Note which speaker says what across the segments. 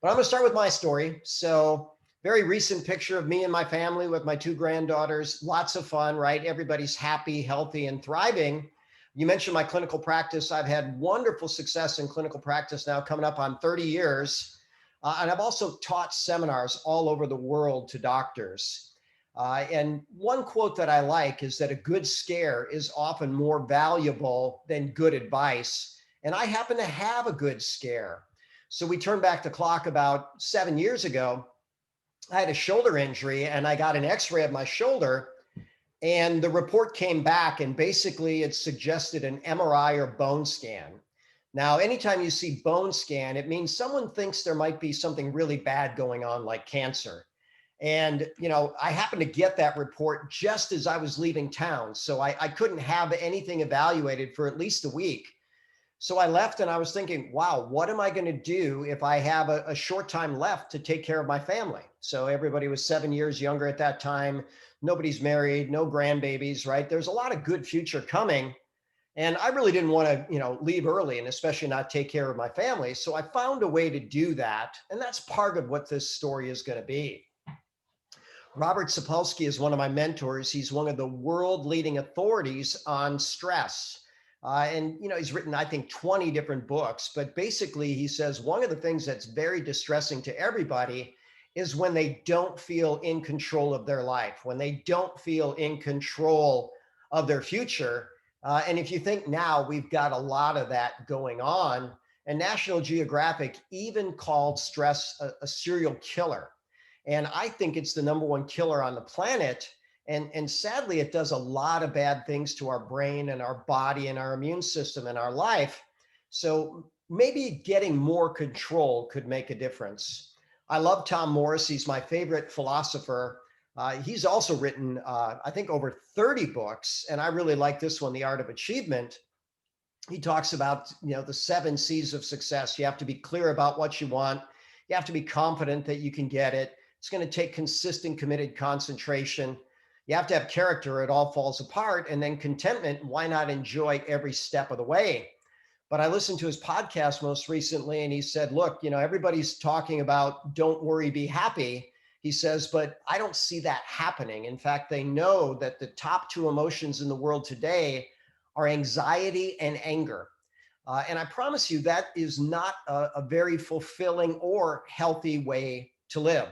Speaker 1: But I'm going to start with my story. So, very recent picture of me and my family with my two granddaughters. Lots of fun, right? Everybody's happy, healthy, and thriving. You mentioned my clinical practice. I've had wonderful success in clinical practice now, coming up on 30 years. And I've also taught seminars all over the world to doctors. And one quote that I like is that a good scare is often more valuable than good advice. And I happen to have a good scare. So we turn back the clock about 7 years ago. I had a shoulder injury and I got an x-ray of my shoulder, and the report came back and basically it suggested an MRI or bone scan. Now, anytime you see bone scan, it means someone thinks there might be something really bad going on, like cancer. And, I happened to get that report just as I was leaving town. So I couldn't have anything evaluated for at least a week. So I left and I was thinking, wow, what am I going to do if I have a short time left to take care of my family? So everybody was 7 years younger at that time. Nobody's married, no grandbabies, right? There's a lot of good future coming. And I really didn't want to, leave early and especially not take care of my family. So I found a way to do that. And that's part of what this story is going to be. Robert Sapolsky is one of my mentors. He's one of the world leading authorities on stress. And he's written, I think, 20 different books. But basically, he says one of the things that's very distressing to everybody is when they don't feel in control of their life, when they don't feel in control of their future. And if you think now, we've got a lot of that going on. And National Geographic even called stress a serial killer. And I think it's the number one killer on the planet. And sadly, it does a lot of bad things to our brain and our body and our immune system and our life. So maybe getting more control could make a difference. I love Tom Morris. He's my favorite philosopher. He's also written, I think, over 30 books. And I really like this one, The Art of Achievement. He talks about, the 7 C's of success. You have to be clear about what you want. You have to be confident that you can get it. It's going to take consistent, committed concentration. You have to have character, or it all falls apart. And then contentment, why not enjoy every step of the way? But I listened to his podcast most recently, and he said, look, everybody's talking about don't worry, be happy. He says, but I don't see that happening. In fact, they know that the top 2 emotions in the world today are anxiety and anger. And I promise you, that is not a very fulfilling or healthy way to live.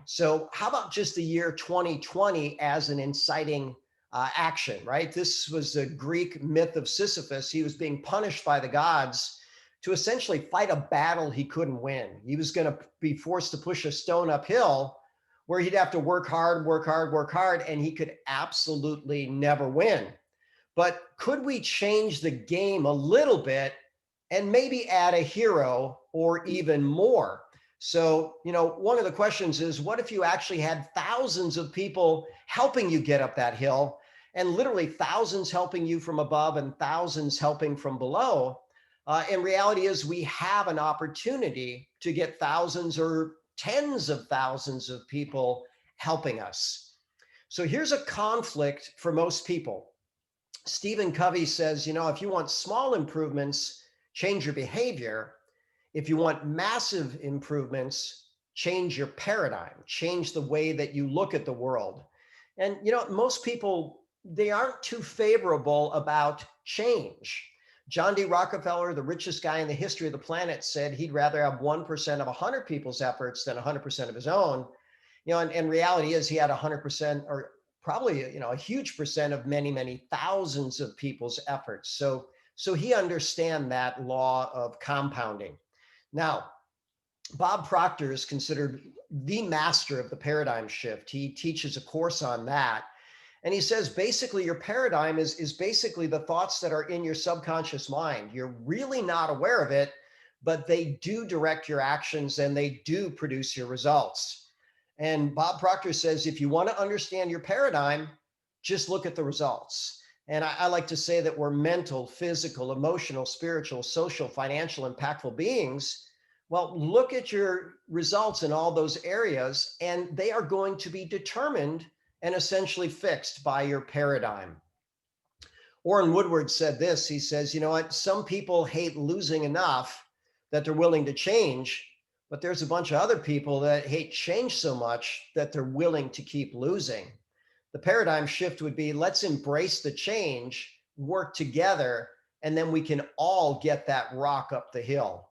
Speaker 1: So how about just the year 2020 as an inciting action, right? This was the Greek myth of Sisyphus. He was being punished by the gods to essentially fight a battle he couldn't win. He was going to be forced to push a stone uphill where he'd have to work hard, and he could absolutely never win. But could we change the game a little bit and maybe add a hero or even more? So, one of the questions is, what if you actually had thousands of people helping you get up that hill, and literally thousands helping you from above and thousands helping from below? And reality is we have an opportunity to get thousands or tens of thousands of people helping us. So here's a conflict for most people. Stephen Covey says, if you want small improvements, change your behavior. If you want massive improvements, change your paradigm, change the way that you look at the world. And, most people, they aren't too favorable about change. John D. Rockefeller, the richest guy in the history of the planet, said he'd rather have 1% of 100 people's efforts than 100% of his own. And reality is he had 100%, or probably, a huge percent of many, many thousands of people's efforts. So he understands that law of compounding. Now, Bob Proctor is considered the master of the paradigm shift. He teaches a course on that. And he says, basically, your paradigm is basically the thoughts that are in your subconscious mind. You're really not aware of it, but they do direct your actions and they do produce your results. And Bob Proctor says, if you want to understand your paradigm, just look at the results. And I like to say that we're mental, physical, emotional, spiritual, social, financial, impactful beings. Well, look at your results in all those areas, and they are going to be determined and essentially fixed by your paradigm. Orrin Woodward said this. He says, you know what? Some people hate losing enough that they're willing to change, but there's a bunch of other people that hate change so much that they're willing to keep losing. The paradigm shift would be, let's embrace the change, work together, and then we can all get that rock up the hill.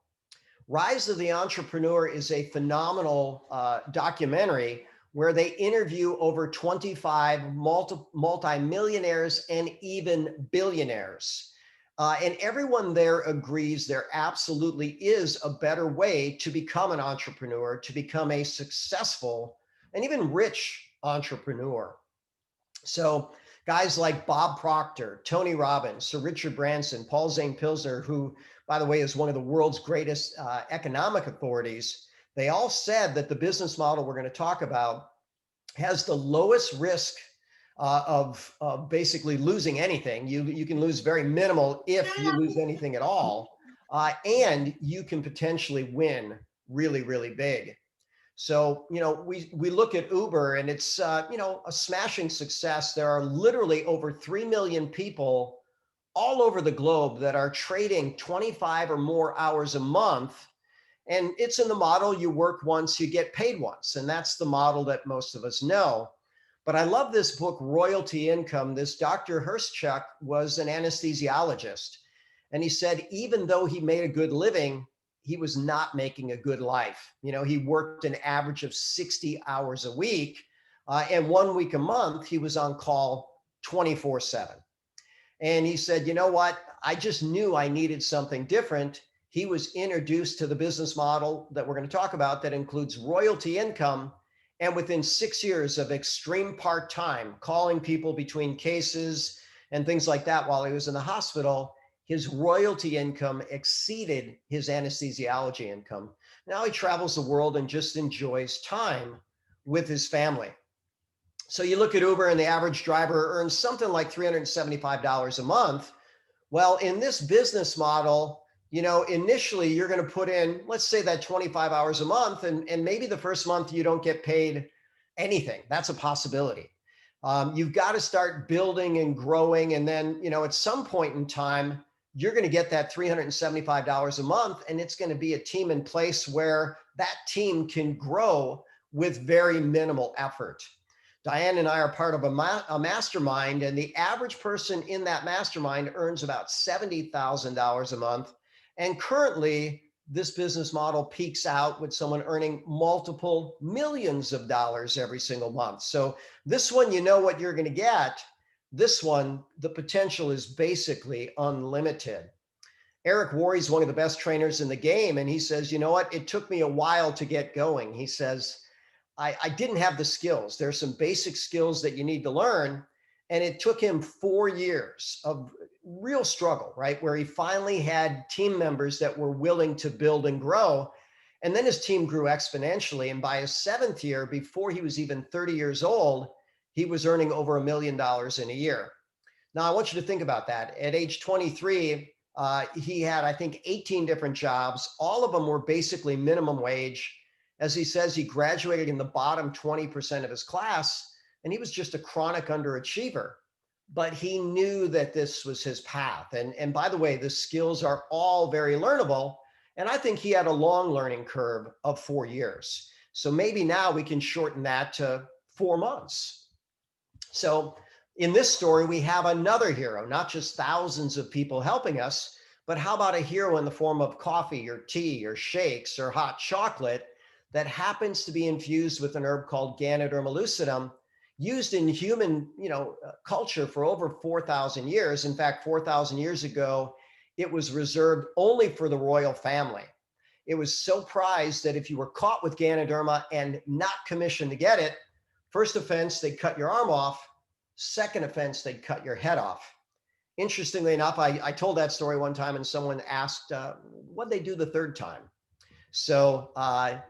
Speaker 1: Rise of the Entrepreneur is a phenomenal documentary where they interview over 25 multi-millionaires and even billionaires. And everyone there agrees there absolutely is a better way to become an entrepreneur, to become a successful and even rich entrepreneur. So guys like Bob Proctor, Tony Robbins, Sir Richard Branson, Paul Zane Pilsner, who, by the way, is one of the world's greatest economic authorities, they all said that the business model we're going to talk about has the lowest risk of basically losing anything. You can lose very minimal if you lose anything at all, and you can potentially win really, really big. So, we look at Uber and it's, a smashing success. There are literally over 3 million people all over the globe that are trading 25 or more hours a month. And it's in the model, you work once, you get paid once. And that's the model that most of us know. But I love this book, Royalty Income. This Dr. Hurstchuk was an anesthesiologist. And he said, even though he made a good living, he was not making a good life. He worked an average of 60 hours a week. And 1 week a month, he was on call 24/7. And he said, you know what? I just knew I needed something different. He was introduced to the business model that we're going to talk about that includes royalty income. And within 6 years of extreme part-time, calling people between cases and things like that while he was in the hospital, his royalty income exceeded his anesthesiology income. Now he travels the world and just enjoys time with his family. So you look at Uber and the average driver earns something like $375 a month. Well, in this business model, initially you're going to put in, let's say that 25 hours a month, and maybe the first month you don't get paid anything. That's a possibility. You've got to start building and growing. And then, at some point in time, you're going to get that $375 a month, and it's going to be a team in place where that team can grow with very minimal effort. Diane and I are part of a mastermind, and the average person in that mastermind earns about $70,000 a month. And currently, this business model peaks out with someone earning multiple millions of dollars every single month. So this one, you know what you're going to get. This one, the potential is basically unlimited. Eric Worre is one of the best trainers in the game. And he says, you know what? It took me a while to get going. He says, I didn't have the skills. There's some basic skills that you need to learn. And it took him 4 years of real struggle, right? Where he finally had team members that were willing to build and grow. And then his team grew exponentially. And by his 7th year, before he was even 30 years old, he was earning over $1 million in a year. Now, I want you to think about that. At age 23, he had, I think, 18 different jobs. All of them were basically minimum wage. As he says, he graduated in the bottom 20% of his class, and he was just a chronic underachiever. But he knew that this was his path. And by the way, the skills are all very learnable. And I think he had a long learning curve of 4 years. So maybe now we can shorten that to 4 months. So in this story, we have another hero, not just thousands of people helping us, but how about a hero in the form of coffee or tea or shakes or hot chocolate that happens to be infused with an herb called Ganoderma lucidum, used in human, culture for over 4,000 years. In fact, 4,000 years ago, it was reserved only for the royal family. It was so prized that if you were caught with Ganoderma and not commissioned to get it, first offense, they'd cut your arm off. Second offense, they'd cut your head off. Interestingly enough, I told that story one time and someone asked, what'd they do the third time? So I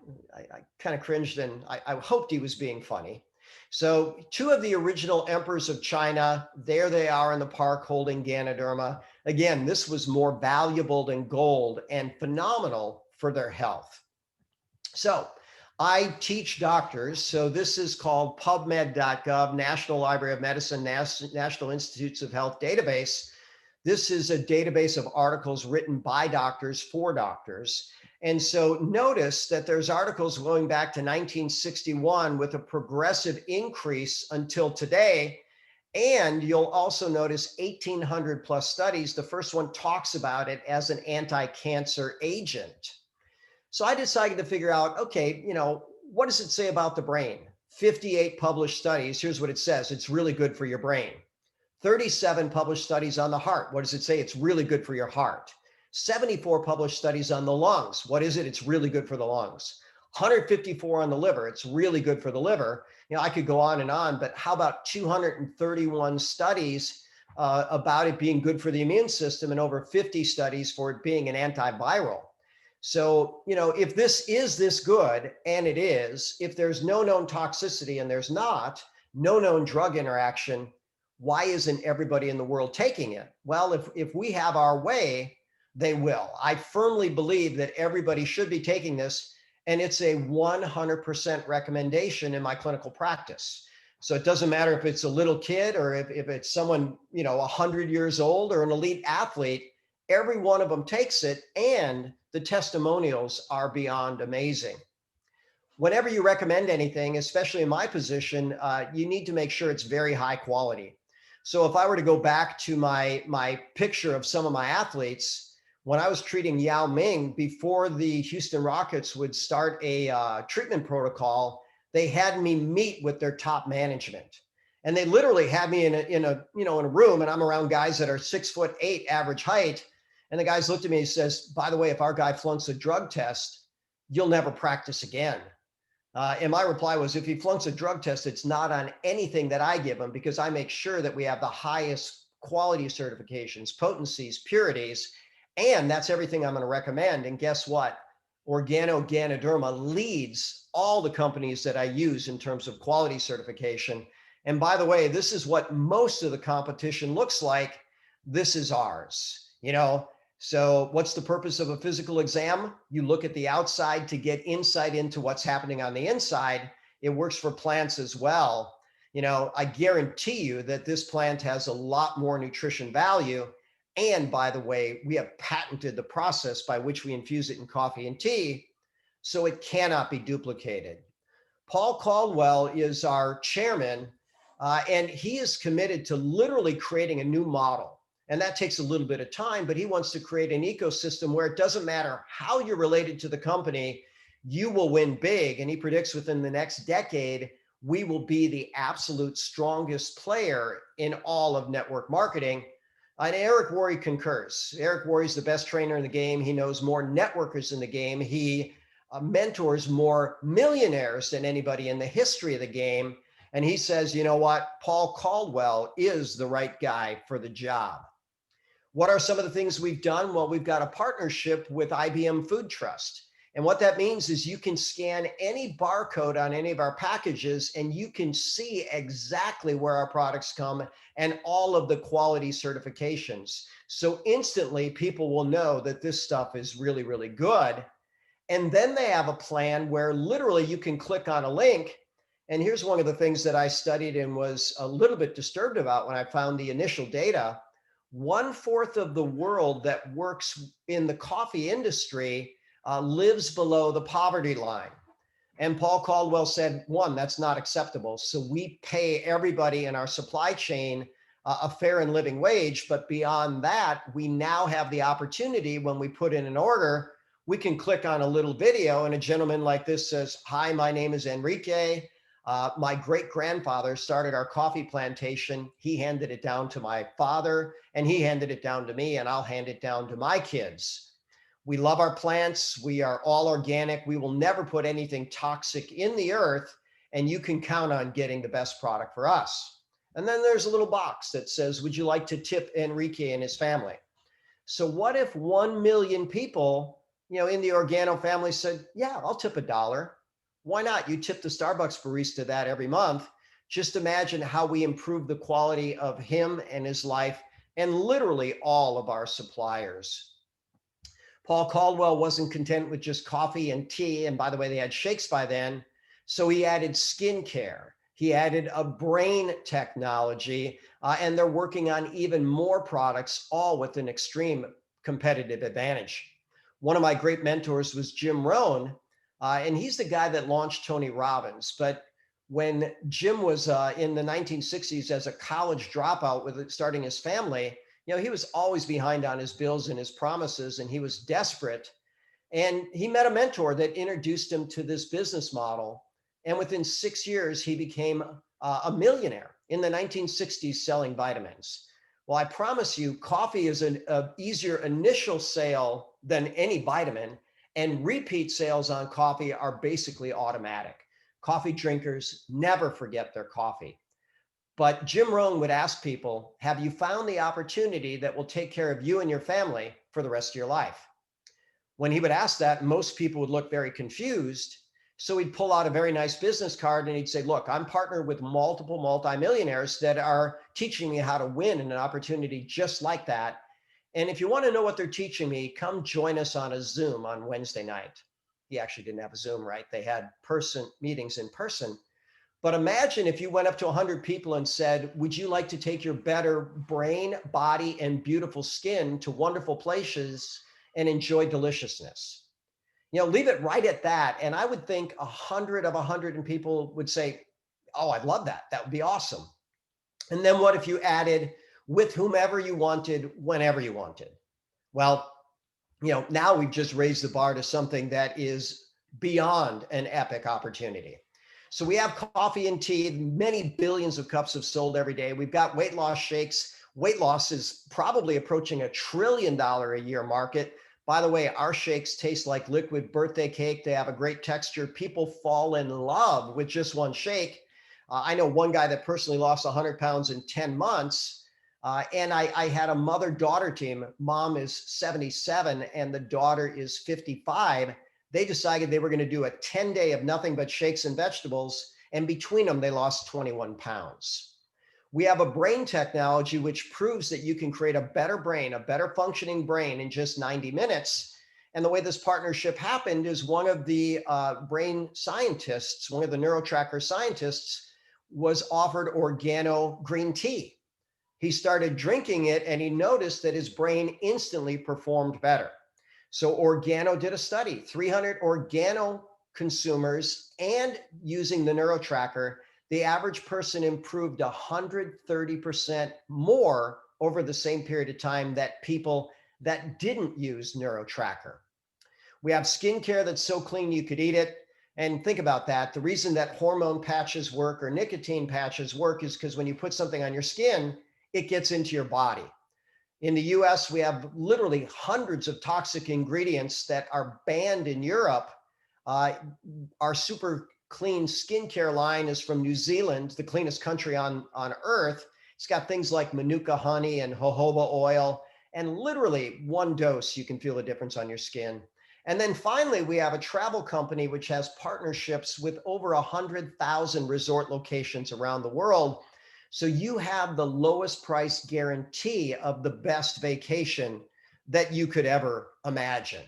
Speaker 1: kind of cringed and I hoped he was being funny. So 2 of the original emperors of China, there they are in the park holding Ganoderma. Again, this was more valuable than gold and phenomenal for their health. So I teach doctors. So this is called PubMed.gov, National Library of Medicine, National Institutes of Health database. This is a database of articles written by doctors for doctors. And so notice that there's articles going back to 1961 with a progressive increase until today. And you'll also notice 1,800 plus studies. The first one talks about it as an anti-cancer agent. So I decided to figure out, okay, what does it say about the brain? 58 published studies. Here's what it says. It's really good for your brain. 37 published studies on the heart. What does it say? It's really good for your heart. 74 published studies on the lungs. What is it? It's really good for the lungs. 154 on the liver. It's really good for the liver. I could go on and on, but how about 231 studies about it being good for the immune system and over 50 studies for it being an antiviral? So, if this is this good, and it is, if there's no known toxicity and there's not, no known drug interaction, why isn't everybody in the world taking it? Well, if we have our way, they will. I firmly believe that everybody should be taking this, and it's a 100% recommendation in my clinical practice. So it doesn't matter if it's a little kid or if it's someone, 100 years old or an elite athlete, every one of them takes it, and the testimonials are beyond amazing. Whenever you recommend anything, especially in my position, you need to make sure it's very high quality. So if I were to go back to my picture of some of my athletes, when I was treating Yao Ming, before the Houston Rockets would start a treatment protocol, they had me meet with their top management. And they literally had me in a room, and I'm around guys that are 6'8" average height. And the guys looked at me and says, by the way, if our guy flunks a drug test, you'll never practice again. And my reply was, if he flunks a drug test, it's not on anything that I give him, because I make sure that we have the highest quality certifications, potencies, purities, and that's everything I'm going to recommend. And guess what? Organo Ganoderma leads all the companies that I use in terms of quality certification. And by the way, this is what most of the competition looks like. This is ours, So what's the purpose of a physical exam? You look at the outside to get insight into what's happening on the inside. It works for plants as well. I guarantee you that this plant has a lot more nutrition value. And by the way, we have patented the process by which we infuse it in coffee and tea, so it cannot be duplicated. Paul Caldwell is our chairman, and he is committed to literally creating a new model. And that takes a little bit of time, but he wants to create an ecosystem where it doesn't matter how you're related to the company, you will win big. And he predicts within the next decade, we will be the absolute strongest player in all of network marketing. And Eric Worre concurs. Eric Worre is the best trainer in the game. He knows more networkers in the game. He mentors more millionaires than anybody in the history of the game. And he says, you know what? Paul Caldwell is the right guy for the job. What are some of the things we've done? Well, we've got a partnership with IBM Food Trust. And what that means is you can scan any barcode on any of our packages, and you can see exactly where our products come and all of the quality certifications. So instantly people will know that this stuff is really, really good. And then they have a plan where literally you can click on a link. And here's one of the things that I studied and was a little bit disturbed about when I found the initial data. 1/4 of the world that works in the coffee industry lives below the poverty line. And Paul Caldwell said, one, that's not acceptable. So we pay everybody in our supply chain a fair and living wage. But beyond that, we now have the opportunity, when we put in an order, we can click on a little video, and a gentleman like this says, hi, my name is Enrique. My great-grandfather started our coffee plantation. He handed it down to my father, and he handed it down to me, and I'll hand it down to my kids. We love our plants. We are all organic. We will never put anything toxic in the earth, and you can count on getting the best product for us. And then there's a little box that says, would you like to tip Enrique and his family? So what if 1 million people, in the Organo family said, yeah, I'll tip $1. Why not? You tip the Starbucks barista that every month. Just imagine how we improve the quality of him and his life, and literally all of our suppliers. Paul Caldwell wasn't content with just coffee and tea. And by the way, they had shakes by then. So he added skincare. He added a brain technology, and they're working on even more products, all with an extreme competitive advantage. One of my great mentors was Jim Rohn, and he's the guy that launched Tony Robbins. But when Jim was in the 1960s as a college dropout with starting his family, he was always behind on his bills and his promises, and he was desperate. And he met a mentor that introduced him to this business model. And within 6 years, he became a millionaire in the 1960s selling vitamins. Well, I promise you, coffee is an easier initial sale than any vitamin, and repeat sales on coffee are basically automatic. Coffee drinkers never forget their coffee. But Jim Rohn would ask people, have you found the opportunity that will take care of you and your family for the rest of your life? When he would ask that, most people would look very confused. So he'd pull out a very nice business card and he'd say, look, I'm partnered with multiple multimillionaires that are teaching me how to win in an opportunity just like that. And if you want to know what they're teaching me, come join us on a Zoom on Wednesday night. He actually didn't have a Zoom, right? They had meetings in person. But imagine if you went up to 100 people and said, would you like to take your better brain, body, and beautiful skin to wonderful places and enjoy deliciousness? Leave it right at that. And I would think 100 of 100 people would say, oh, I'd love that. That would be awesome. And then what if you added with whomever you wanted, whenever you wanted? Well, now we've just raised the bar to something that is beyond an epic opportunity. So we have coffee and tea, many billions of cups have sold every day. We've got weight loss shakes. Weight loss is probably approaching $1 trillion a year market. By the way, our shakes taste like liquid birthday cake. They have a great texture. People fall in love with just one shake. I know one guy that personally lost 100 pounds in 10 months. And I had a mother-daughter team. Mom is 77 and the daughter is 55. They decided they were going to do a 10-day of nothing but shakes and vegetables. And between them, they lost 21 pounds. We have a brain technology which proves that you can create a better brain, a better functioning brain in just 90 minutes. And the way this partnership happened is one of the brain scientists, one of the neurotracker scientists, was offered Organo green tea. He started drinking it and he noticed that his brain instantly performed better. So Organo did a study, 300 Organo consumers, and using the neurotracker, the average person improved 130% more over the same period of time that people that didn't use neurotracker. We have skincare that's so clean you could eat it. And think about that. The reason that hormone patches work or nicotine patches work is because when you put something on your skin, it gets into your body. In the US, we have literally hundreds of toxic ingredients that are banned in Europe. Our super clean skincare line is from New Zealand, the cleanest country on earth. It's got things like manuka honey and jojoba oil, and literally one dose, you can feel the difference on your skin. And then finally, we have a travel company which has partnerships with over 100,000 resort locations around the world. So you have the lowest price guarantee of the best vacation that you could ever imagine.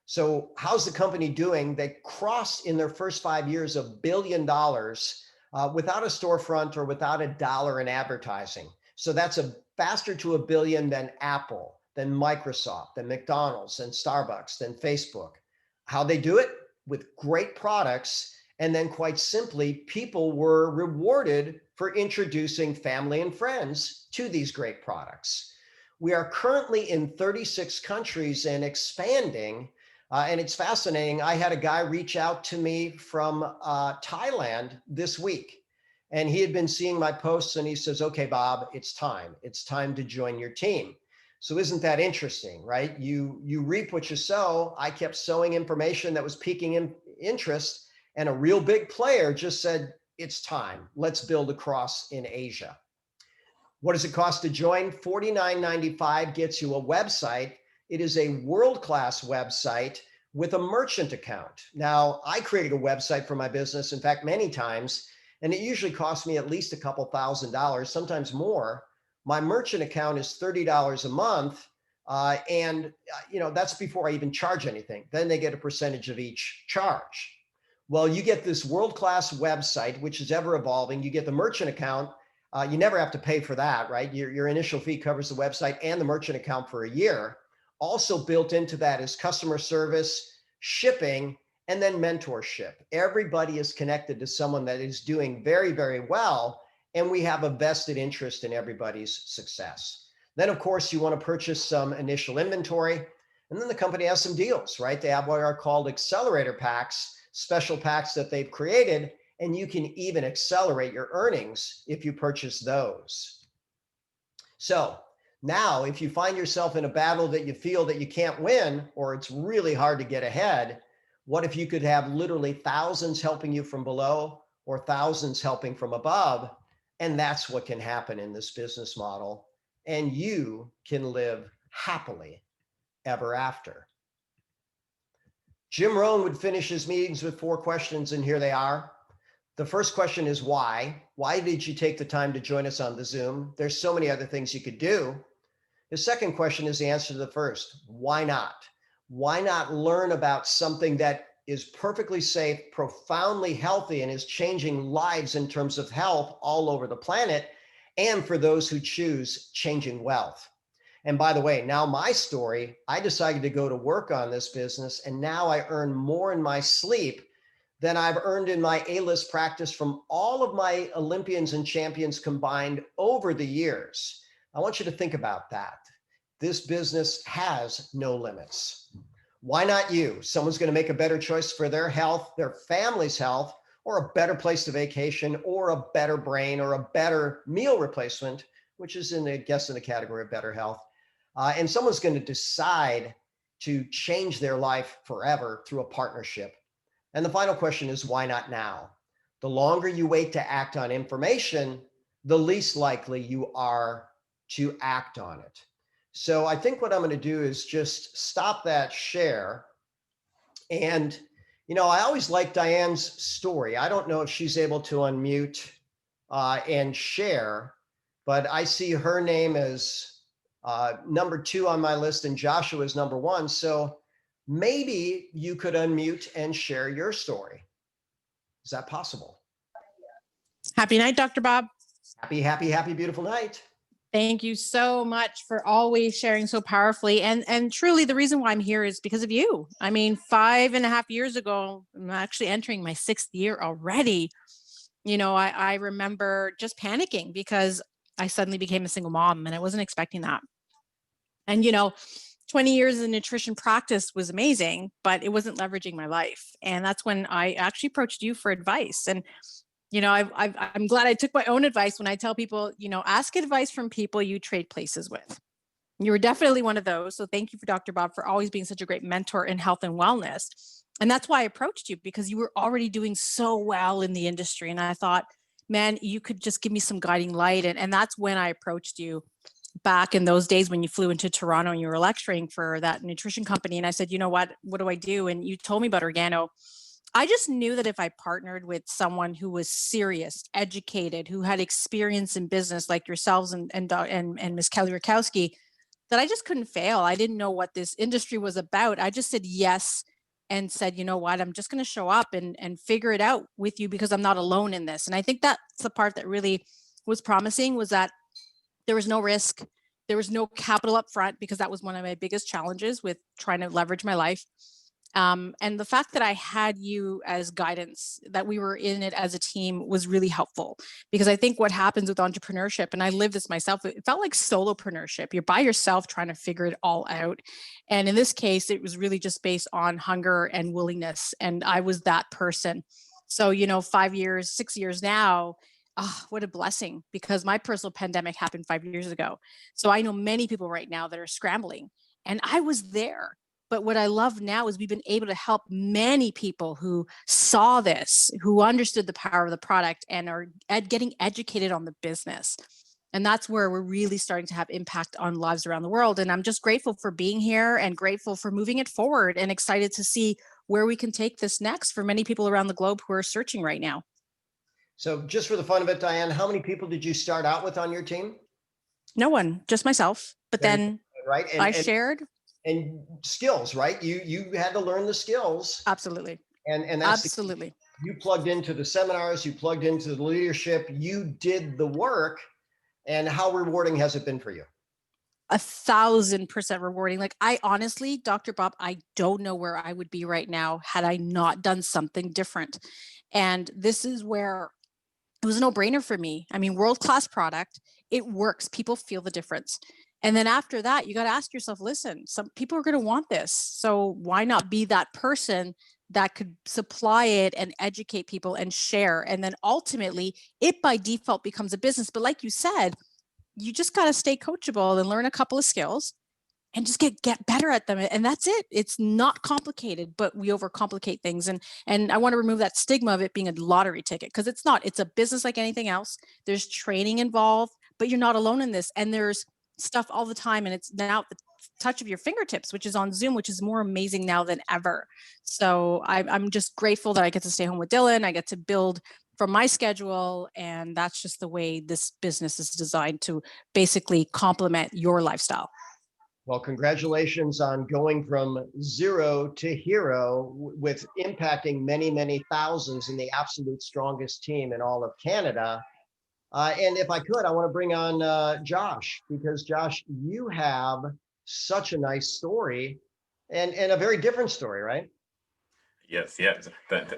Speaker 1: So how's the company doing? They crossed in their first 5 years $1 billion without a storefront or without $1 in advertising. So that's faster to $1 billion than Apple, than Microsoft, than McDonald's, than Starbucks, than Facebook. How they do it? With great products. And then quite simply, people were rewarded for introducing family and friends to these great products. We are currently in 36 countries and expanding. And it's fascinating. I had a guy reach out to me from Thailand this week. And he had been seeing my posts and he says, okay, Bob, it's time. It's time to join your team. So isn't that interesting, right? You reap what you sow. I kept sowing information that was piquing interest. And a real big player just said, it's time. Let's build across in Asia. What does it cost to join? $49.95 gets you a website. It is a world-class website with a merchant account. Now, I created a website for my business, in fact, many times, and it usually costs me at least a couple $1,000s, sometimes more. My merchant account is $30 a month. And that's before I even charge anything. Then they get a percentage of each charge. Well, you get this world-class website, which is ever evolving. You get the merchant account. You never have to pay for that, right? Your initial fee covers the website and the merchant account for a year. Also built into that is customer service, shipping, and then mentorship. Everybody is connected to someone that is doing very, very well, and we have a vested interest in everybody's success. Then, of course, you want to purchase some initial inventory, and then the company has some deals, right? They have what are called accelerator packs, special packs that they've created, and you can even accelerate your earnings if you purchase those. So now, if you find yourself in a battle that you feel that you can't win, or it's really hard to get ahead, what if you could have literally thousands helping you from below or thousands helping from above? And that's what can happen in this business model. And you can live happily ever after. Jim Rohn would finish his meetings with 4 questions, and here they are. The first question is why? Why did you take the time to join us on the Zoom? There's so many other things you could do. The second question is the answer to the first. Why not? Why not learn about something that is perfectly safe, profoundly healthy, and is changing lives in terms of health all over the planet, and for those who choose, changing wealth? And by the way, now my story, I decided to go to work on this business, and now I earn more in my sleep than I've earned in my A-list practice from all of my Olympians and champions combined over the years. I want you to think about that. This business has no limits. Why not you? Someone's going to make a better choice for their health, their family's health, or a better place to vacation, or a better brain, or a better meal replacement, which is in the category of better health. And someone's going to decide to change their life forever through a partnership. And the final question is, why not now? The longer you wait to act on information, the least likely you are to act on it. So I think what I'm going to do is just stop that share. And, I always like Diane's story. I don't know if she's able to unmute and share, but I see her name as number 2 on my list and Joshua is number 1. So maybe you could unmute and share your story. Is that possible?
Speaker 2: Happy night, Dr. Bob.
Speaker 1: Happy, beautiful night.
Speaker 2: Thank you so much for always sharing so powerfully. And truly, the reason why I'm here is because of you. I mean, 5.5 years ago, I'm actually entering my 6th year already. I remember just panicking because I suddenly became a single mom and I wasn't expecting that. And, 20 years in nutrition practice was amazing, but it wasn't leveraging my life. And that's when I actually approached you for advice. And, I'm glad I took my own advice when I tell people, ask advice from people you trade places with. You were definitely one of those. So thank you for Dr. Bob for always being such a great mentor in health and wellness. And that's why I approached you, because you were already doing so well in the industry. And I thought, man, you could just give me some guiding light. And that's when I approached you back in those days when you flew into Toronto and you were lecturing for that nutrition company. And I said, what do I do? And you told me about Organo. I just knew that if I partnered with someone who was serious, educated, who had experience in business like yourselves and Miss Kelly Rakowski, that I just couldn't fail. I didn't know what this industry was about. I just said yes and said, I'm just going to show up and figure it out with you because I'm not alone in this. And I think that's the part that really was promising, was that there was no risk. There was no capital up front, because that was one of my biggest challenges with trying to leverage my life. And the fact that I had you as guidance, that we were in it as a team, was really helpful, because I think what happens with entrepreneurship, and I live this myself, it felt like solopreneurship. You're by yourself trying to figure it all out. And in this case, it was really just based on hunger and willingness. And I was that person. So, 5 years, 6 years now, oh, what a blessing, because my personal pandemic happened 5 years ago. So I know many people right now that are scrambling, and I was there. But what I love now is we've been able to help many people who saw this, who understood the power of the product and are getting educated on the business. And that's where we're really starting to have impact on lives around the world. And I'm just grateful for being here and grateful for moving it forward, and excited to see where we can take this next for many people around the globe who are searching right now.
Speaker 1: So just for the fun of it, Diane, how many people did you start out with on your team?
Speaker 2: No one, just myself. But then
Speaker 1: right.
Speaker 2: I shared.
Speaker 1: And skills, right? You had to learn the skills.
Speaker 2: Absolutely.
Speaker 1: And that's
Speaker 2: absolutely.
Speaker 1: You plugged into the seminars, you plugged into the leadership, you did the work. And how rewarding has it been for you?
Speaker 2: 1,000% rewarding. Like, I honestly, Dr. Bob, I don't know where I would be right now had I not done something different. And this is where it was a no-brainer for me. I mean, world-class product, it works. People feel the difference. And then after that, you got to ask yourself, listen, some people are going to want this. So why not be that person that could supply it and educate people and share? And then ultimately, it by default becomes a business. But like you said, you just got to stay coachable and learn a couple of skills and just get better at them, and that's it. It's not complicated, but we overcomplicate things. And I want to remove that stigma of it being a lottery ticket, because it's not. It's a business like anything else. There's training involved, but you're not alone in this, and there's stuff all the time, and it's now at the touch of your fingertips, which is on Zoom, which is more amazing now than ever. So I'm just grateful that I get to stay home with Dylan. I get to build from my schedule, and that's just the way this business is designed to basically complement your lifestyle.
Speaker 1: Well, congratulations on going from zero to hero with impacting many, many thousands in the absolute strongest team in all of Canada. And if I could, I want to bring on Josh, because Josh, you have such a nice story and a very different story, right?
Speaker 3: Yes, yes.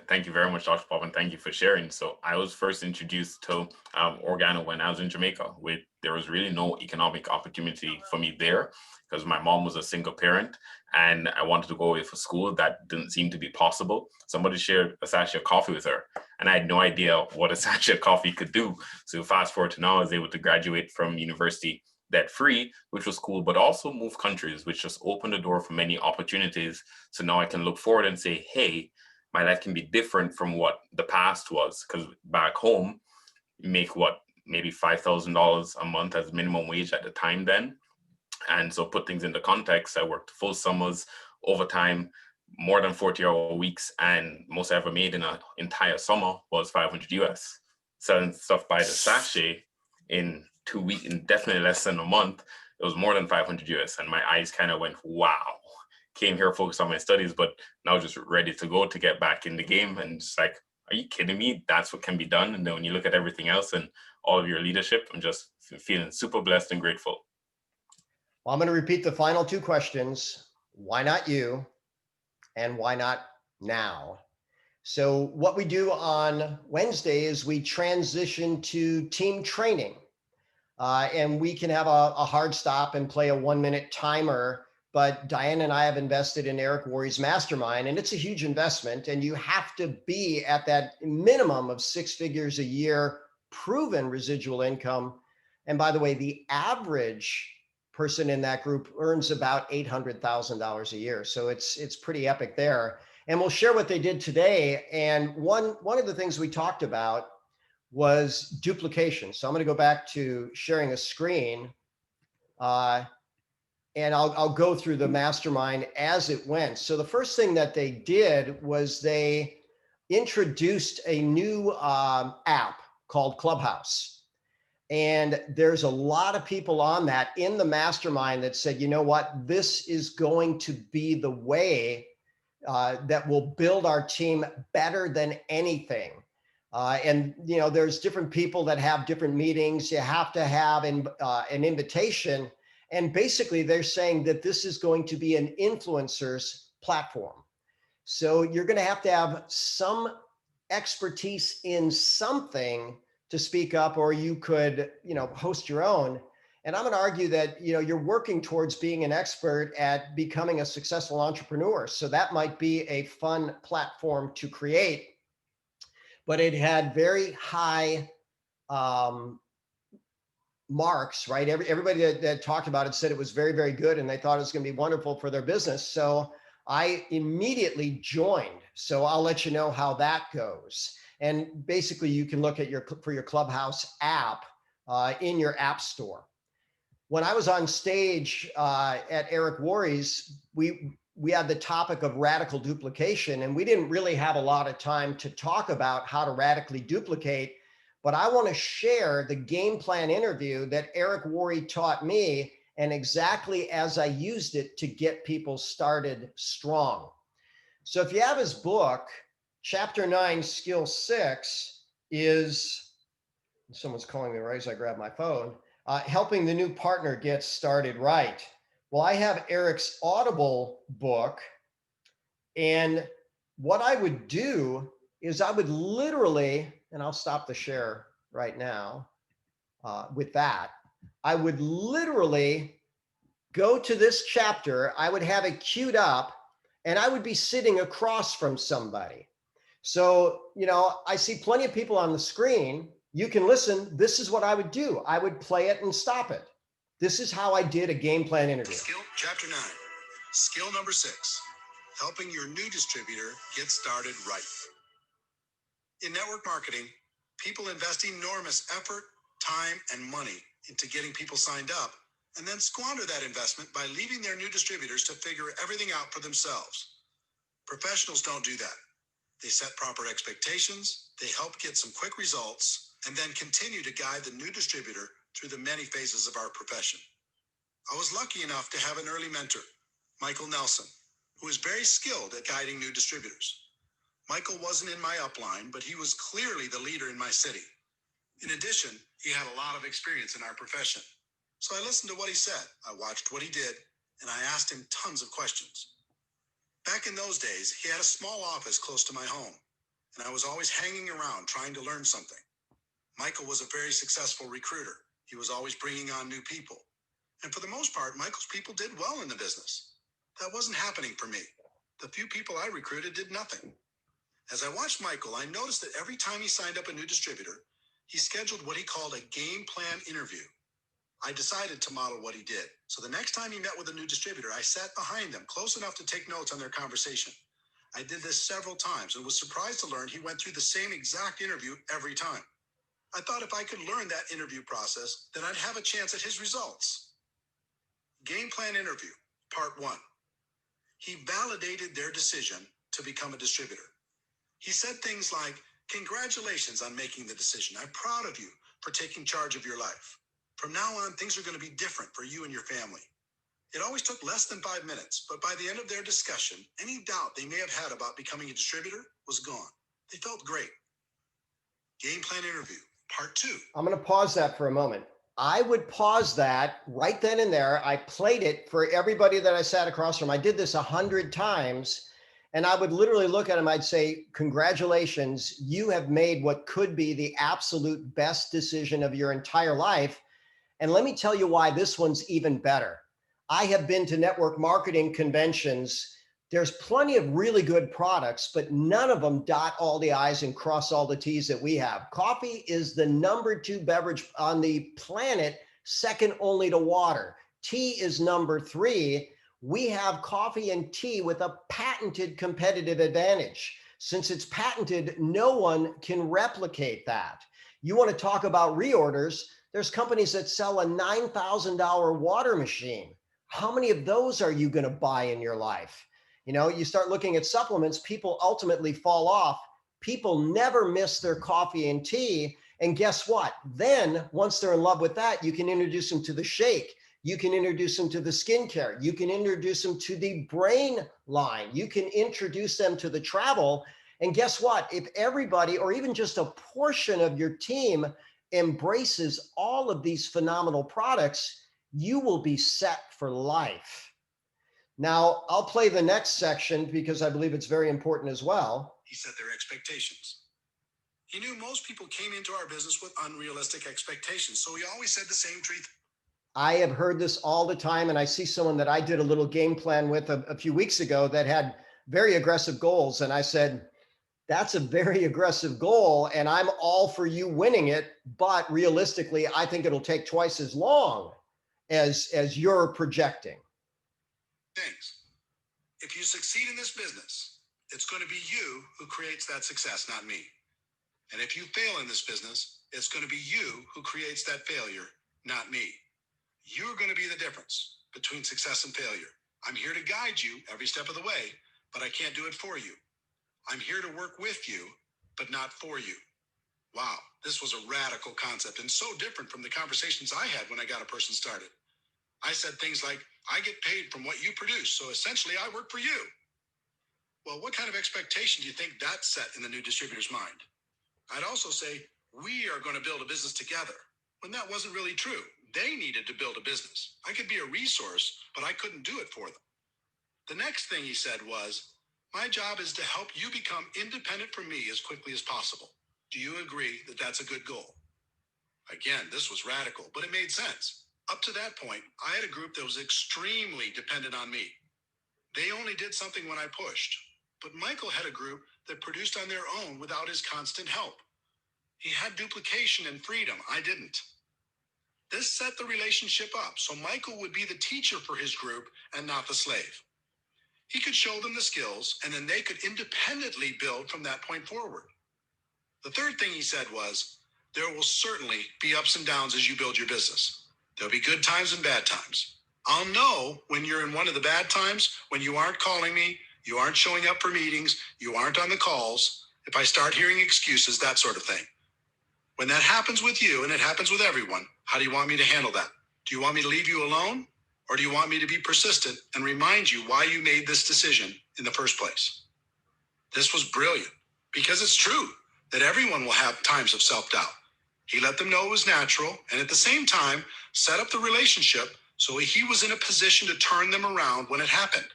Speaker 3: Thank you very much, Dr. Bob, and thank you for sharing. So I was first introduced to Organo when I was in Jamaica. There was really no economic opportunity for me there because my mom was a single parent and I wanted to go away for school. That didn't seem to be possible. Somebody shared a sachet of coffee with her, and I had no idea what a sachet of coffee could do. So fast forward to now, I was able to graduate from university debt free, which was cool, but also move countries, which just opened the door for many opportunities. So now I can look forward and say, hey, my life can be different from what the past was. Because back home, you make what, maybe $5,000 a month as minimum wage at the time then. And so put things into context, I worked full summers, overtime, more than 40-hour weeks, and most I ever made in an entire summer was 500 US. Selling stuff by the sachet in 2 weeks, in definitely less than a month, it was more than 500 US. And my eyes kind of went, wow. Came here focused on my studies, but now just ready to go to get back in the game. And just like, are you kidding me? That's what can be done. And then when you look at everything else and all of your leadership, I'm just feeling super blessed and grateful.
Speaker 1: Well, I'm going to repeat the final two questions. Why not you? And why not now? So what we do on Wednesday is we transition to team training. And we can have a hard stop and play a 1-minute timer. But Diane and I have invested in Eric Worre's mastermind, and it's a huge investment. And you have to be at that minimum of 6 figures a year, proven residual income. And by the way, the average person in that group earns about $800,000 a year. So it's pretty epic there. And we'll share what they did today. And one of the things we talked about was duplication. So I'm going to go back to sharing a screen, and I'll go through the mastermind as it went. So the first thing that they did was they introduced a new app called Clubhouse. And there's a lot of people on that in the mastermind that said, you know what, this is going to be the way that will build our team better than anything. And you know, there's different people that have different meetings. You have to have an invitation. And basically they're saying that this is going to be an influencer's platform. So you're going to have some expertise in something to speak up, or you could, you know, host your own. And I'm going to argue that, you know, you're working towards being an expert at becoming a successful entrepreneur. So that might be a fun platform to create. But it had very high marks, right? Everybody that talked about it said it was very, very good, and they thought it was going to be wonderful for their business. So I immediately joined. So I'll let you know how that goes. And basically, you can look at your Clubhouse app in your app store. When I was on stage at Eric Worre's, we had the topic of radical duplication, and we didn't really have a lot of time to talk about how to radically duplicate. But I want to share the game plan interview that Eric Worre taught me, and exactly as I used it to get people started strong. So if you have his book, Chapter 9, Skill 6 is, someone's calling me right as I grab my phone. Helping the new partner get started right. Well, I have Eric's Audible book, and what I would do is I would literally, and I'll stop the share right now with that. I would literally go to this chapter, I would have it queued up, and I would be sitting across from somebody. So, I see plenty of people on the screen. You can listen. This is what I would do. I would play it and stop it. This is how I did a game plan interview.
Speaker 4: Skill chapter 9, skill number 6, helping your new distributor get started right. In network marketing, people invest enormous effort, time, and money into getting people signed up, and then squander that investment by leaving their new distributors to figure everything out for themselves. Professionals don't do that. They set proper expectations, they help get some quick results, and then continue to guide the new distributor through the many phases of our profession. I was lucky enough to have an early mentor, Michael Nelson, who is very skilled at guiding new distributors. Michael wasn't in my upline, but he was clearly the leader in my city. In addition, he had a lot of experience in our profession. So I listened to what he said, I watched what he did, and I asked him tons of questions. Back in those days, he had a small office close to my home, and I was always hanging around trying to learn something. Michael was a very successful recruiter. He was always bringing on new people. And for the most part, Michael's people did well in the business. That wasn't happening for me. The few people I recruited did nothing. As I watched Michael, I noticed that every time he signed up a new distributor, he scheduled what he called a game plan interview. I decided to model what he did. So the next time he met with a new distributor, I sat behind them close enough to take notes on their conversation. I did this several times and was surprised to learn he went through the same exact interview every time. I thought if I could learn that interview process, then I'd have a chance at his results. Game plan interview, part 1. He validated their decision to become a distributor. He said things like, "Congratulations on making the decision. I'm proud of you for taking charge of your life. From now on, things are going to be different for you and your family." It always took less than 5 minutes, but by the end of their discussion, any doubt they may have had about becoming a distributor was gone. They felt great. Game plan interview, part 2.
Speaker 1: I'm going to pause that for a moment. I would pause that right then and there. I played it for everybody that I sat across from. I did this 100 times. And I would literally look at him, I'd say, "Congratulations, you have made what could be the absolute best decision of your entire life. And let me tell you why this one's even better. I have been to network marketing conventions. There's plenty of really good products, but none of them dot all the I's and cross all the T's that we have. Coffee is the number 2 beverage on the planet, second only to water. Tea is number 3. We have coffee and tea with a patented competitive advantage. Since it's patented, no one can replicate that. You want to talk about reorders? There's companies that sell a $9,000 water machine. How many of those are you going to buy in your life? You start looking at supplements, people ultimately fall off. People never miss their coffee and tea. And guess what? Then once they're in love with that, you can introduce them to the shake. You can introduce them to the skincare. You can introduce them to the brain line. You can introduce them to the travel. And guess what? If everybody, or even just a portion of your team, embraces all of these phenomenal products, you will be set for life. Now, I'll play the next section because I believe it's very important as well.
Speaker 4: He set their expectations. He knew most people came into our business with unrealistic expectations, so he always said the same truth.
Speaker 1: I have heard this all the time, and I see someone that I did a little game plan with a few weeks ago that had very aggressive goals. And I said, "That's a very aggressive goal, and I'm all for you winning it. But realistically, I think it'll take twice as long as you're projecting."
Speaker 4: Things. If you succeed in this business, it's going to be you who creates that success, not me. And if you fail in this business, it's going to be you who creates that failure, not me. You're going to be the difference between success and failure. I'm here to guide you every step of the way, but I can't do it for you. I'm here to work with you, but not for you. Wow, this was a radical concept and so different from the conversations I had when I got a person started. I said things like, "I get paid from what you produce, so essentially I work for you." Well, what kind of expectation do you think that set in the new distributor's mind? I'd also say, "We are going to build a business together," when that wasn't really true. They needed to build a business. I could be a resource, but I couldn't do it for them. The next thing he said was, my job is to help you become independent from me as quickly as possible. Do you agree that that's a good goal? Again, this was radical, but it made sense. Up to that point, I had a group that was extremely dependent on me. They only did something when I pushed. But Michael had a group that produced on their own without his constant help. He had duplication and freedom. I didn't. This set the relationship up so Michael would be the teacher for his group and not the slave. He could show them the skills, and then they could independently build from that point forward. The third thing he said was, there will certainly be ups and downs as you build your business. There'll be good times and bad times. I'll know when you're in one of the bad times, when you aren't calling me, you aren't showing up for meetings, you aren't on the calls, if I start hearing excuses, that sort of thing. When that happens with you, and it happens with everyone, how do you want me to handle that? Do you want me to leave you alone? Or do you want me to be persistent and remind you why you made this decision in the first place? This was brilliant because it's true that everyone will have times of self-doubt. He let them know it was natural and at the same time set up the relationship so he was in a position to turn them around when it happened.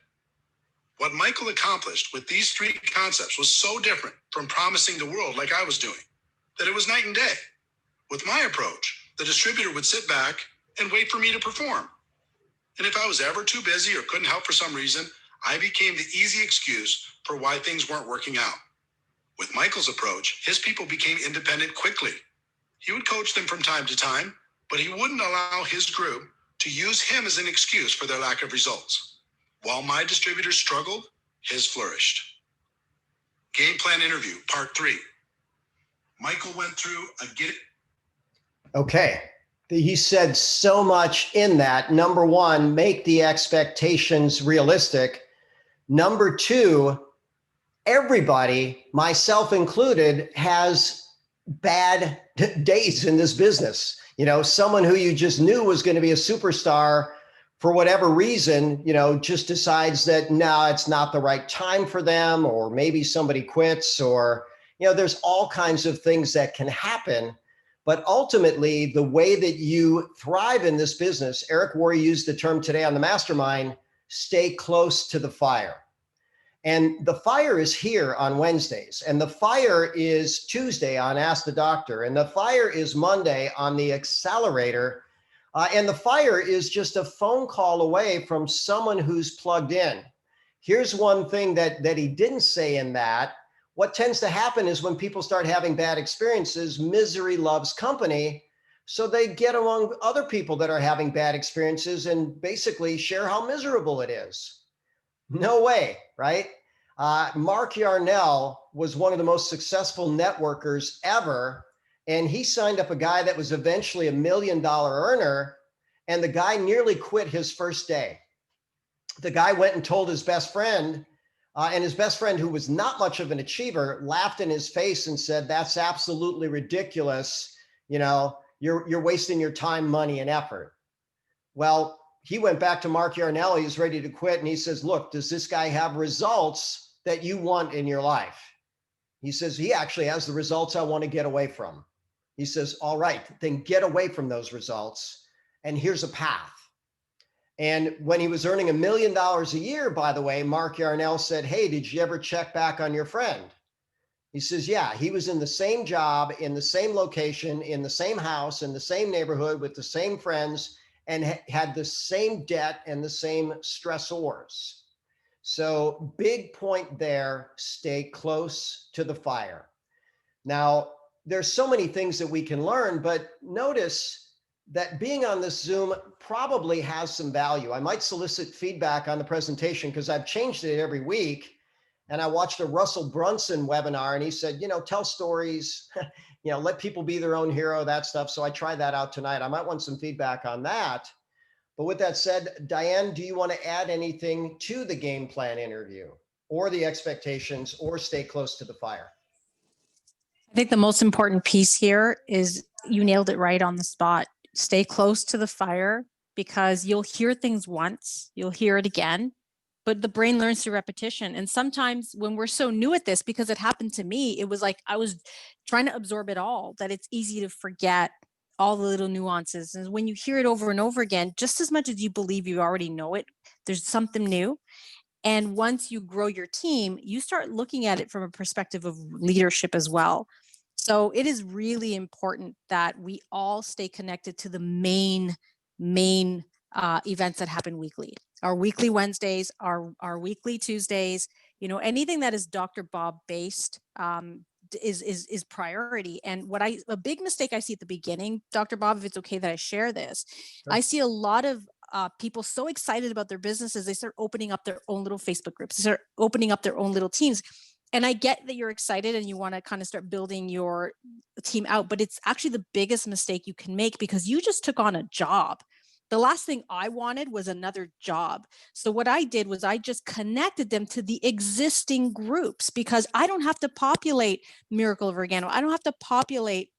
Speaker 4: What Michael accomplished with these three concepts was so different from promising the world like I was doing that it was night and day. With my approach, the distributor would sit back and wait for me to perform. And if I was ever too busy or couldn't help for some reason, I became the easy excuse for why things weren't working out. With Michael's approach, his people became independent quickly. He would coach them from time to time, but he wouldn't allow his group to use him as an excuse for their lack of results. While my distributors struggled, his flourished. Game plan interview, part 3. Michael went through a get it.
Speaker 1: Okay. He said so much in that. Number one, make the expectations realistic. Number two, everybody, myself included, has bad days in this business. You know, someone who you just knew was going to be a superstar for whatever reason, you know, just decides that no, it's not the right time for them, or maybe somebody quits, or, you know, there's all kinds of things that can happen. But ultimately, the way that you thrive in this business, Eric Worre used the term today on the mastermind, stay close to the fire. And the fire is here on Wednesdays, and the fire is Tuesday on Ask the Doctor, and the fire is Monday on the Accelerator, and the fire is just a phone call away from someone who's plugged in. Here's one thing that he didn't say in that. What tends to happen is when people start having bad experiences, misery loves company. So they get among other people that are having bad experiences and basically share how miserable it is. No way, right? Mark Yarnell was one of the most successful networkers ever. And he signed up a guy that was eventually $1 million earner. And the guy nearly quit his first day. The guy went and told his best friend, and his best friend, who was not much of an achiever, laughed in his face and said, that's absolutely ridiculous. You know, you're wasting your time, money, and effort. Well, he went back to Mark Yarnell. He was ready to quit. And he says, look, does this guy have results that you want in your life? He says, he actually has the results I want to get away from. He says, all right, then get away from those results. And here's a path. And when he was earning $1 million a year, by the way, Mark Yarnell said, hey, did you ever check back on your friend? He says, yeah, he was in the same job, in the same location, in the same house, in the same neighborhood with the same friends, and had the same debt and the same stressors. So big point there, stay close to the fire. Now, there's so many things that we can learn, but notice that being on this Zoom probably has some value. I might solicit feedback on the presentation because I've changed it every week. And I watched a Russell Brunson webinar and he said, you know, tell stories, you know, let people be their own hero, that stuff. So I tried that out tonight. I might want some feedback on that. But with that said, Diane, do you want to add anything to the game plan interview or the expectations or stay close to the fire?
Speaker 2: I think the most important piece here is you nailed it right on the spot. Stay close to the fire, because you'll hear things once, you'll hear it again, but the brain learns through repetition. And sometimes when we're so new at this, because it happened to me, it was like I was trying to absorb it all, that it's easy to forget all the little nuances. And when you hear it over and over again, just as much as you believe you already know it, there's something new. And once you grow your team, you start looking at it from a perspective of leadership as well. So it is really important that we all stay connected to the main events that happen weekly. Our weekly Wednesdays, our weekly Tuesdays, anything that is Dr. Bob based, is priority. And a big mistake I see at the beginning, Dr. Bob, if it's okay that I share this,
Speaker 1: Sure.
Speaker 2: I see a lot of people so excited about their businesses, they start opening up their own little Facebook groups, they start opening up their own little teams. And I get that you're excited and you want to kind of start building your team out, but it's actually the biggest mistake you can make because you just took on a job. The last thing I wanted was another job. So what I did was I just connected them to the existing groups because I don't have to populate Miracle of Organo. I don't have to populate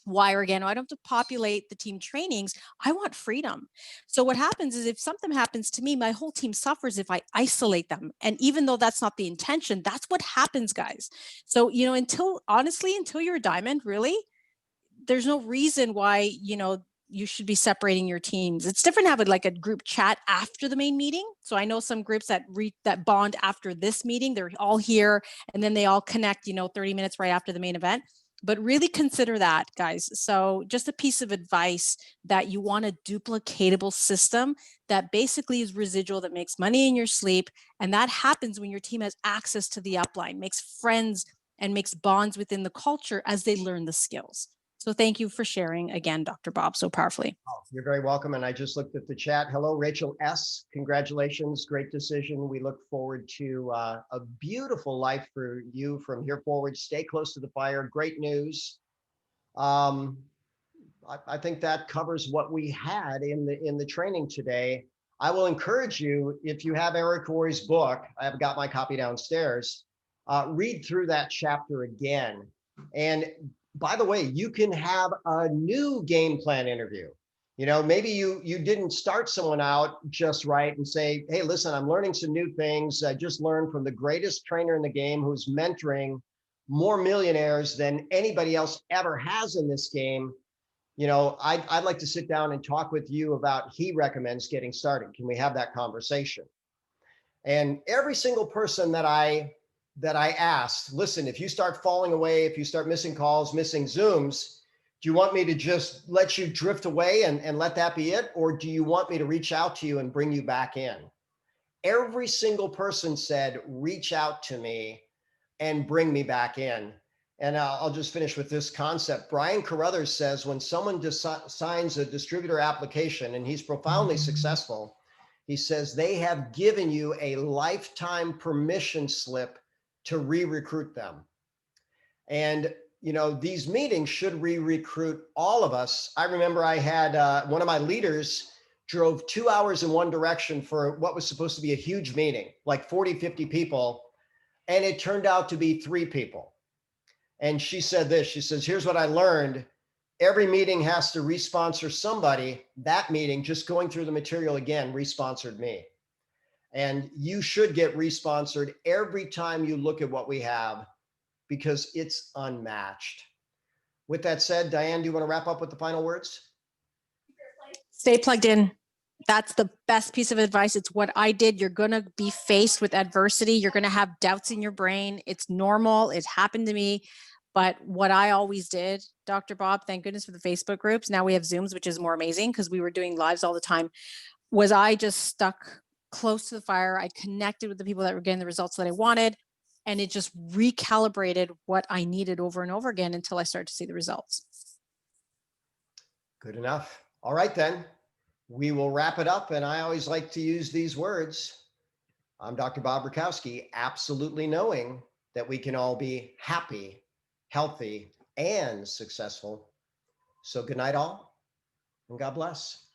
Speaker 2: why Organo. I don't have to populate the team trainings. I want freedom. So what happens is if something happens to me, my whole team suffers if I isolate them. And even though that's not the intention, that's what happens, guys. So, until you're a diamond, really, there's no reason why, you should be separating your teams. It's different to have like a group chat after the main meeting. So I know some groups that bond after this meeting, they're all here and then they all connect, 30 minutes right after the main event. But really consider that, guys. So just a piece of advice that you want a duplicatable system that basically is residual, that makes money in your sleep. And that happens when your team has access to the upline, makes friends and makes bonds within the culture as they learn the skills. So thank you for sharing again, Dr. Bob, so powerfully.
Speaker 1: Oh, you're very welcome. And I just looked at the chat. Hello, Rachel S. Congratulations. Great decision. We look forward to a beautiful life for you from here forward. Stay close to the fire. Great news. I think that covers what we had in the training today. I will encourage you, if you have Eric Roy's book, I have got my copy downstairs, read through that chapter again. And by the way, you can have a new game plan interview. Maybe you didn't start someone out just right and say, hey, listen, I'm learning some new things. I just learned from the greatest trainer in the game who's mentoring more millionaires than anybody else ever has in this game. I'd like to sit down and talk with you about he recommends getting started. Can we have that conversation? And every single person that I asked, listen, if you start falling away, if you start missing calls, missing Zooms, do you want me to just let you drift away and let that be it? Or do you want me to reach out to you and bring you back in? Every single person said, reach out to me and bring me back in. And I'll just finish with this concept. Brian Carruthers says, when someone signs a distributor application and he's profoundly successful, he says they have given you a lifetime permission slip to re-recruit them. And these meetings should re-recruit all of us. I remember I had one of my leaders drove 2 hours in one direction for what was supposed to be a huge meeting, like 40, 50 people. And it turned out to be 3 people. And she said this, she says, here's what I learned. Every meeting has to re-sponsor somebody. That meeting, just going through the material again, re-sponsored me. And you should get re-sponsored every time you look at what we have because it's unmatched. With that said, Diane, do you want to wrap up with the final words?
Speaker 2: Stay plugged in. That's the best piece of advice. It's what I did. You're going to be faced with adversity. You're going to have doubts in your brain. It's normal. It happened to me. But what I always did, Dr. Bob, thank goodness for the Facebook groups. Now we have Zooms, which is more amazing because we were doing lives all the time, was I just stuck close to the fire. I connected with the people that were getting the results that I wanted. And it just recalibrated what I needed over and over again until I started to see the results.
Speaker 1: Good enough. All right, then. We will wrap it up. And I always like to use these words. I'm Dr. Bob Rakowski, absolutely knowing that we can all be happy, healthy, and successful. So good night, all, and God bless.